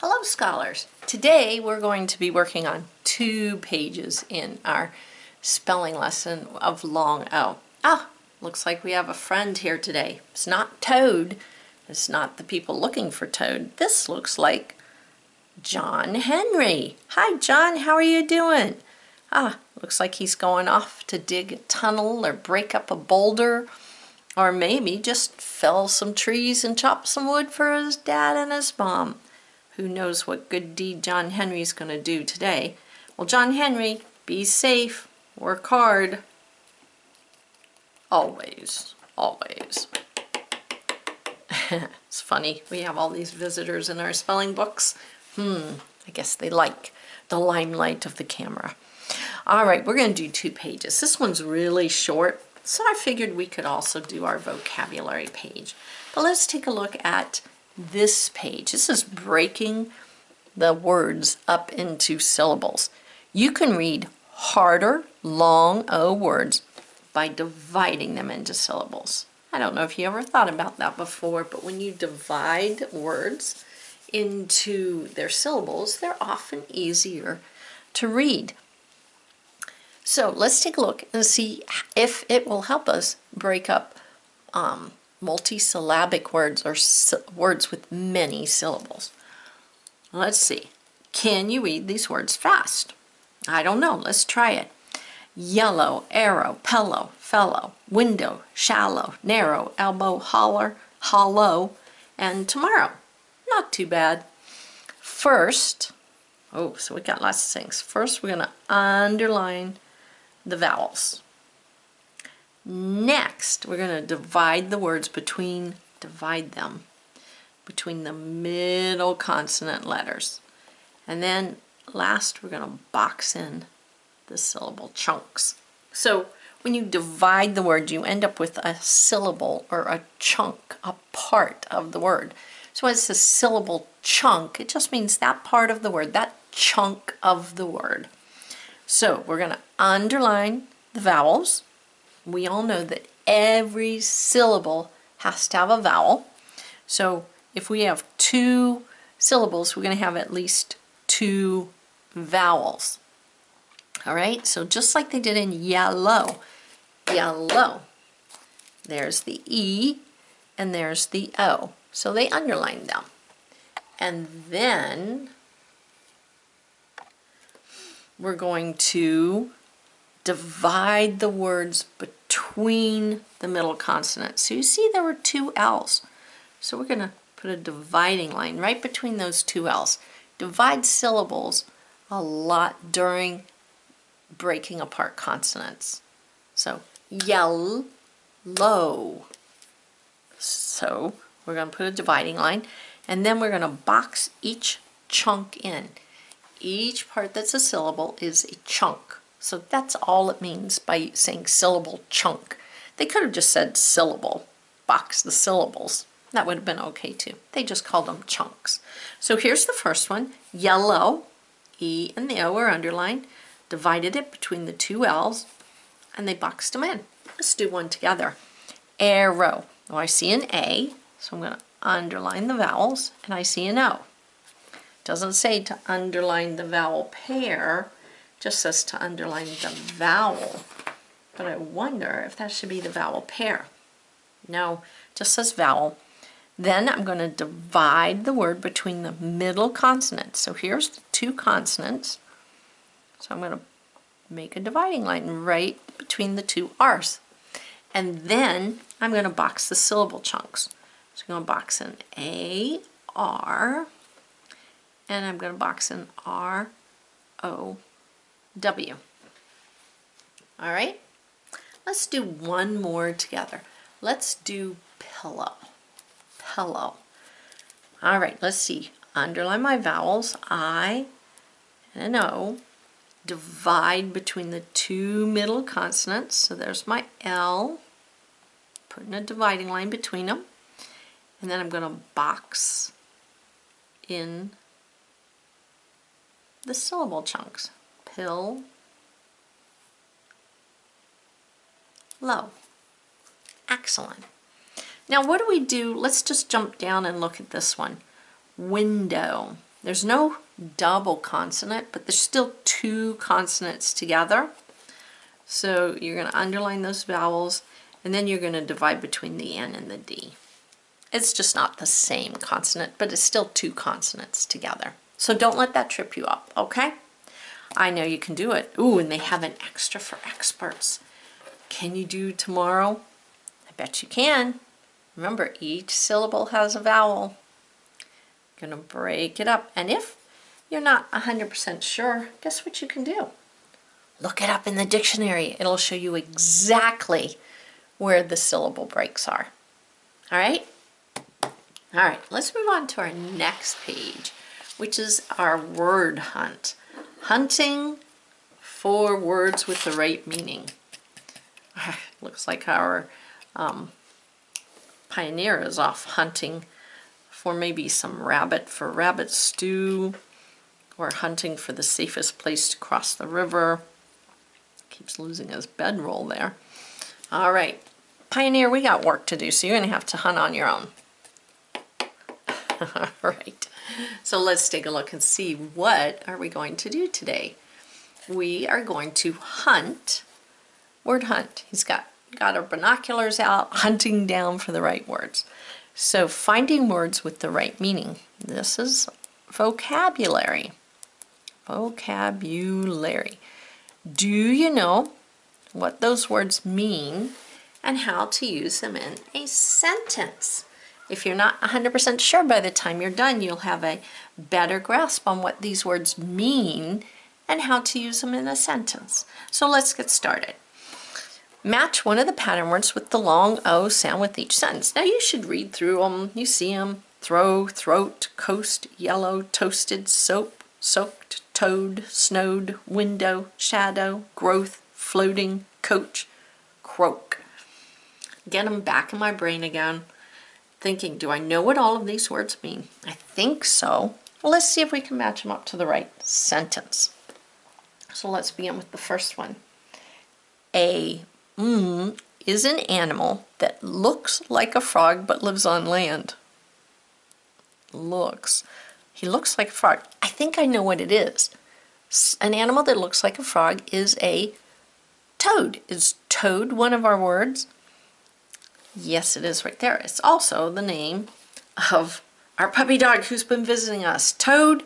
Hello scholars! Today we're going to be working on 2 pages in our spelling lesson of long O. Looks like we have a friend here today. It's not Toad. It's not the people looking for Toad. This looks like John Henry. Hi John, how are you doing? Looks like he's going off to dig a tunnel or break up a boulder, or maybe just fell some trees and chop some wood for his dad and his mom. Who knows what good deed John Henry's going to do today. Well, John Henry, be safe, work hard. Always, always. It's funny, we have all these visitors in our spelling books. I guess they like the limelight of the camera. All right, we're going to do 2 pages. This one's really short, so I figured we could also do our vocabulary page. But let's take a look at this page. This is breaking the words up into syllables. You can read harder, long O words by dividing them into syllables. I don't know if you ever thought about that before, but when you divide words into their syllables, they're often easier to read. So let's take a look and see if it will help us break up multisyllabic words or words with many syllables. Let's see. Can you read these words fast? I don't know. Let's try it. Yellow, arrow, pillow, fellow, window, shallow, narrow, elbow, holler, hollow, and tomorrow. Not too bad. First, so we got lots of things. First, we're going to underline the vowels. Next, we're going to divide the words between the middle consonant letters. And then last, we're going to box in the syllable chunks. So when you divide the word, you end up with a syllable or a chunk, a part of the word. So when it's a syllable chunk, it just means that part of the word, that chunk of the word. So we're going to underline the vowels. We all know that every syllable has to have a vowel. So if we have 2 syllables, we're going to have at least 2 vowels. All right, so just like they did in yellow, yellow, there's the E and there's the O. So they underlined them. And then we're going to divide the words between the middle consonants. So you see there were 2 L's. So we're going to put a dividing line right between those 2 L's. Divide syllables a lot during breaking apart consonants. So yellow. So we're going to put a dividing line, and then we're going to box each chunk in. Each part that's a syllable is a chunk. So that's all it means by saying syllable chunk. They could have just said syllable, box the syllables. That would have been okay too. They just called them chunks. So here's the first one, yellow. E and the O are underlined, divided it between the 2 L's, and they boxed them in. Let's do one together. Arrow. I see an A, so I'm going to underline the vowels, and I see an O. It doesn't say to underline the vowel pair, just says to underline the vowel. But I wonder if that should be the vowel pair. No, it just says vowel. Then I'm going to divide the word between the middle consonants. So here's the 2 consonants. So I'm going to make a dividing line right between the 2 R's. And then I'm going to box the syllable chunks. So I'm going to box in A, R, and I'm going to box in R, O, W. All right, let's do one more together. Let's do pillow. Pillow. All right, let's see. Underline my vowels, I and an O. Divide between the 2 middle consonants. So there's my L. Putting a dividing line between them. And then I'm going to box in the syllable chunks. Pill, low. Excellent. Now what do we do? Let's just jump down and look at this one. Window. There's no double consonant, but there's still two consonants together. So you're going to underline those vowels, and then you're going to divide between the N and the D. It's just not the same consonant, but it's still two consonants together. So don't let that trip you up, okay? I know you can do it. Ooh, and they have an extra for experts. Can you do tomorrow? I bet you can. Remember, each syllable has a vowel. You're going to break it up. And if you're not 100% sure, guess what you can do? Look it up in the dictionary. It'll show you exactly where the syllable breaks are. All right? All right, let's move on to our next page, which is our word hunt. Hunting for words with the right meaning. Looks like our pioneer is off hunting for maybe some rabbit for rabbit stew, or hunting for the safest place to cross the river. Keeps losing his bedroll there. All right, Pioneer, we got work to do, so you're going to have to hunt on your own. All right, so let's take a look and see what are we going to do today. We are going to hunt, word hunt. He's got our binoculars out, hunting down for the right words. So finding words with the right meaning. This is vocabulary. Vocabulary. Do you know what those words mean and how to use them in a sentence? If you're not 100% sure, by the time you're done, you'll have a better grasp on what these words mean and how to use them in a sentence. So let's get started. Match one of the pattern words with the long O sound with each sentence. Now you should read through them. You see them. Throw, throat, coast, yellow, toasted, soap, soaked, toad, snowed, window, shadow, growth, floating, coach, croak. Get them back in my brain again. Thinking, do I know what all of these words mean? I think so. Well, let's see if we can match them up to the right sentence. So let's begin with the first one. A is an animal that looks like a frog but lives on land. Looks. He looks like a frog. I think I know what it is. An animal that looks like a frog is a toad. Is toad one of our words? Yes, it is right there. It's also the name of our puppy dog who's been visiting us. Toad,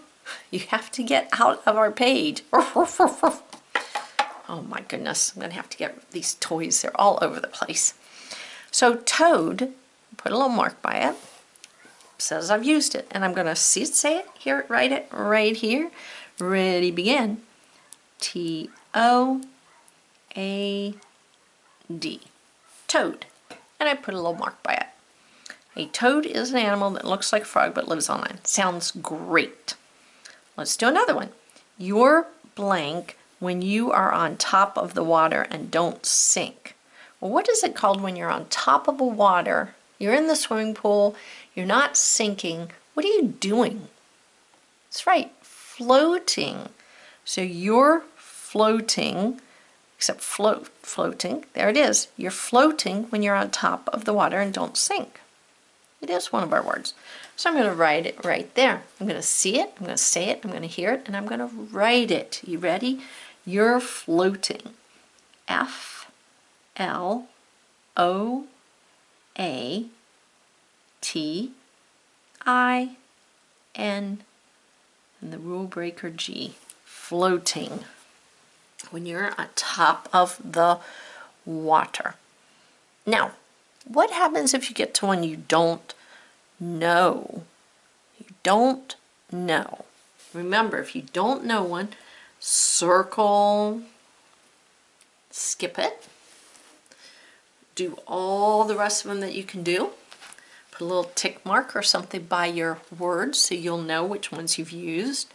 you have to get out of our page. Oh my goodness, I'm going to have to get these toys. They're all over the place. So Toad, put a little mark by it, says I've used it. And I'm going to see it, say it, hear it, write it right here. Ready, begin. T-O-A-D. Toad. And I put a little mark by it. A toad is an animal that looks like a frog but lives on land. Sounds great. Let's do another one. You're blank when you are on top of the water and don't sink. Well, what is it called when you're on top of the water? You're in the swimming pool. You're not sinking. What are you doing? That's right, floating. So you're floating. Except floating, there it is. You're floating when you're on top of the water and don't sink. It is one of our words. So I'm going to write it right there. I'm going to see it, I'm going to say it, I'm going to hear it, and I'm going to write it. You ready? You're floating. F-L-O-A-T-I-N, and the rule breaker G. Floating. When you're on top of the water. Now, what happens if you get to one you don't know? You don't know. Remember, if you don't know one, circle, skip it, do all the rest of them that you can do. Put a little tick mark or something by your words so you'll know which ones you've used.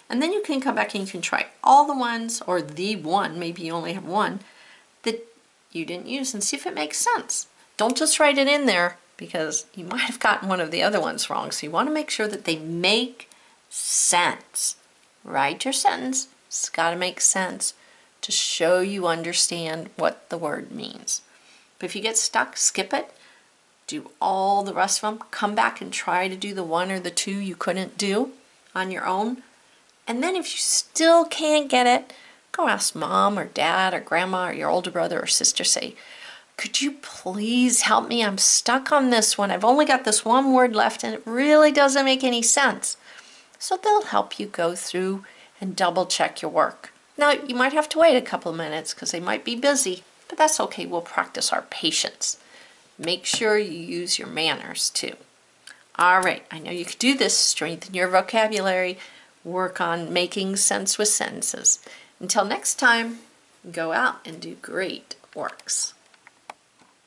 And then you can come back and you can try all the ones, or the one, maybe you only have one, that you didn't use and see if it makes sense. Don't just write it in there because you might have gotten one of the other ones wrong. So you want to make sure that they make sense. Write your sentence. It's got to make sense to show you understand what the word means. But if you get stuck, skip it. Do all the rest of them. Come back and try to do the one or the two you couldn't do. on your own. And then if you still can't get it, go ask mom or dad or grandma or your older brother or sister. Say, could you please help me? I'm stuck on this one. I've only got this one word left and it really doesn't make any sense. So they'll help you go through and double check your work. Now, you might have to wait a couple of minutes because they might be busy, but that's okay. We'll practice our patience. Make sure you use your manners too. All right, I know you can do this. Strengthen your vocabulary. Work on making sense with sentences. Until next time, go out and do great works.